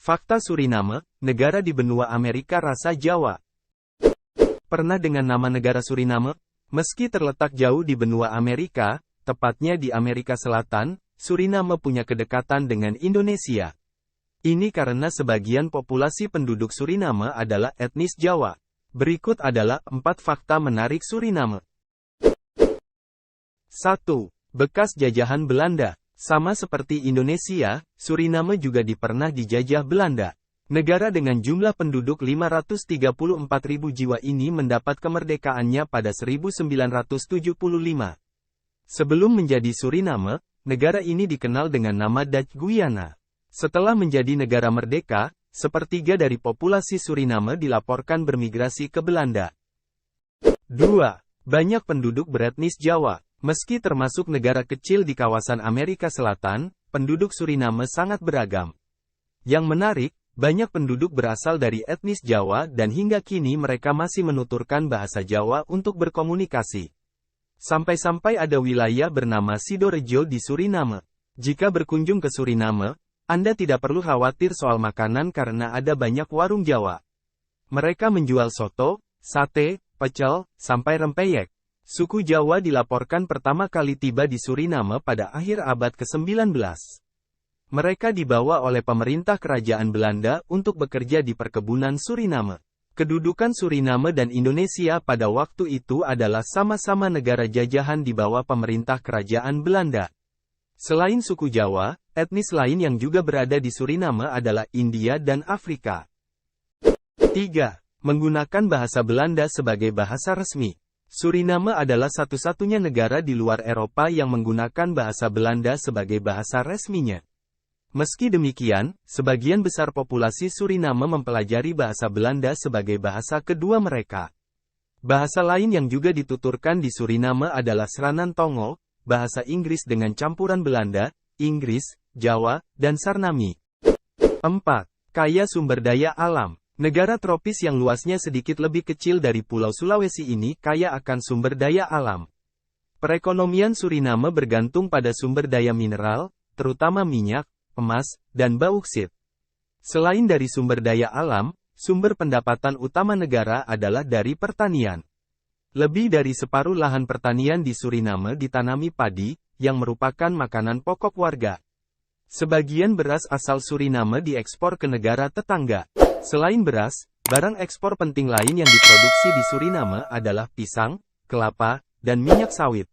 Fakta Suriname, negara di benua Amerika rasa Jawa. Pernah dengan nama negara Suriname? Meski terletak jauh di benua Amerika, tepatnya di Amerika Selatan, Suriname punya kedekatan dengan Indonesia. Ini karena sebagian populasi penduduk Suriname adalah etnis Jawa. Berikut adalah 4 fakta menarik Suriname. 1. Bekas jajahan Belanda. Sama seperti Indonesia, Suriname juga pernah dijajah Belanda. Negara dengan jumlah penduduk 534.000 jiwa ini mendapat kemerdekaannya pada 1975. Sebelum menjadi Suriname, negara ini dikenal dengan nama Dutch Guyana. Setelah menjadi negara merdeka, sepertiga dari populasi Suriname dilaporkan bermigrasi ke Belanda. 2. Banyak penduduk beretnis Jawa. Meski termasuk negara kecil di kawasan Amerika Selatan, penduduk Suriname sangat beragam. Yang menarik, banyak penduduk berasal dari etnis Jawa dan hingga kini mereka masih menuturkan bahasa Jawa untuk berkomunikasi. Sampai-sampai ada wilayah bernama Sidorejo di Suriname. Jika berkunjung ke Suriname, Anda tidak perlu khawatir soal makanan karena ada banyak warung Jawa. Mereka menjual soto, sate, pecel, sampai rempeyek. Suku Jawa dilaporkan pertama kali tiba di Suriname pada akhir abad ke-19. Mereka dibawa oleh pemerintah kerajaan Belanda untuk bekerja di perkebunan Suriname. Kedudukan Suriname dan Indonesia pada waktu itu adalah sama-sama negara jajahan di bawah pemerintah kerajaan Belanda. Selain suku Jawa, etnis lain yang juga berada di Suriname adalah India dan Afrika. 3. Menggunakan bahasa Belanda sebagai bahasa resmi. Suriname adalah satu-satunya negara di luar Eropa yang menggunakan bahasa Belanda sebagai bahasa resminya. Meski demikian, sebagian besar populasi Suriname mempelajari bahasa Belanda sebagai bahasa kedua mereka. Bahasa lain yang juga dituturkan di Suriname adalah Sranan Tongo, bahasa Inggris dengan campuran Belanda, Inggris, Jawa, dan Sarnami. 4. Kaya sumber daya alam. Negara tropis yang luasnya sedikit lebih kecil dari Pulau Sulawesi ini kaya akan sumber daya alam. Perekonomian Suriname bergantung pada sumber daya mineral, terutama minyak, emas, dan bauksit. Selain dari sumber daya alam, sumber pendapatan utama negara adalah dari pertanian. Lebih dari separuh lahan pertanian di Suriname ditanami padi, yang merupakan makanan pokok warga. Sebagian beras asal Suriname diekspor ke negara tetangga. Selain beras, barang ekspor penting lain yang diproduksi di Suriname adalah pisang, kelapa, dan minyak sawit.